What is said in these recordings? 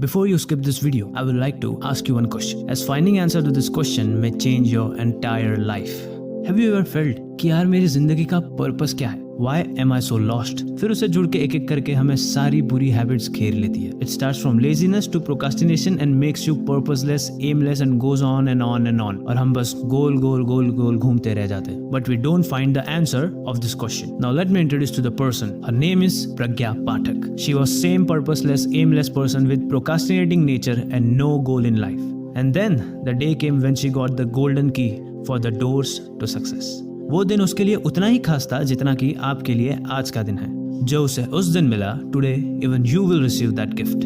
Before you skip this video, I would like to ask you one question, as finding answer to this question may change your entire life. Have you ever felt कि यार मेरी जिंदगी का purpose क्या है? Why am I so lost? फिर उसे जुड़ के एक एक करके हमें सारी बुरी हैबिट्स घेर लेती है. It starts from laziness to procrastination and makes you purposeless, aimless and goes on and on and on. और हम बस गोल गोल गोल गोल घूमते रह जाते हैं. But we don't find the answer of this question. Now let me introduce to the person. Her name is Pragya Pathak. She was same purposeless, aimless person with procrastinating nature and no goal in life. And then the day came when she got the golden key for the doors to success. वो दिन उसके लिए उतना ही खास था जितना कि आपके लिए आज का दिन है. जो उसे उस दिन मिला, today even you will receive that gift.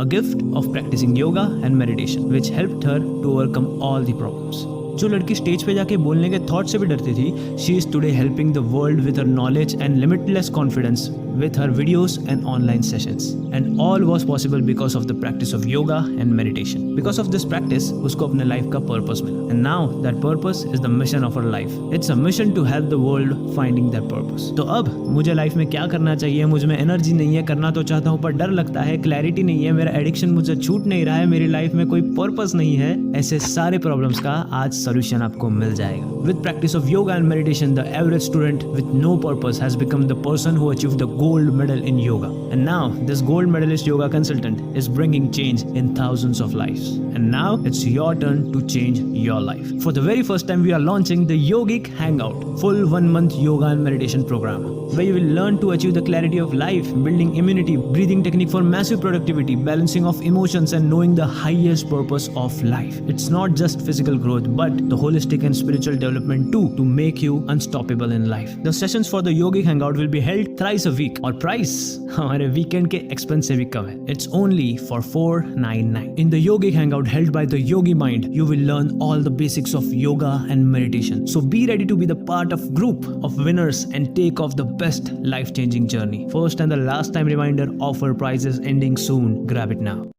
A gift of practicing yoga and meditation, which helped her to overcome all the problems. जो लड़की स्टेज पे जाके बोलने के थॉट से भी डरती थी, she is today helping the world with her knowledge and limitless confidence with her videos and online sessions. And all was possible because of the practice of yoga and meditation. Because of this practice, उसको अपने life का purpose मिला. And now that purpose is the mission of her life. It's a mission to help the world finding their purpose. तो अब मुझे life में क्या करना चाहिए? मुझ में एनर्जी नहीं है, करना तो चाहता हूँ पर डर लगता है, क्लैरिटी नहीं है, मेरा एडिक्शन मुझे छूट नहीं रहा है, मेरी लाइफ में कोई पर्पस नहीं है. ऐसे सारे प्रॉब्लम्स का आज सॉल्यूशन आपको मिल जाएगा. With practice of yoga and meditation, the average student with no purpose has become the person who achieved the gold medal in yoga. And now this gold medalist yoga consultant is bringing change in thousands of lives. And now it's your turn to change your life. For the very first time, we are launching the Yogic Hangout, full 1-month yoga and meditation program, where you will learn to achieve the clarity of life, building immunity, breathing technique for massive productivity, balancing of emotions, and knowing the highest purpose of life. It's not just physical growth, but the holistic and spiritual development too, to make you unstoppable in life. The sessions for the Yogic Hangout will be held thrice a week, और price हमारे weekend के expense से भी कम है. It's only for $499. In the Yogic Hangout held by the Yogi Mind, you will learn all the basics of yoga and meditation. So be ready to be the part of group of winners and take off the best life-changing journey. First and the last time reminder, offer prices ending soon. Grab it now.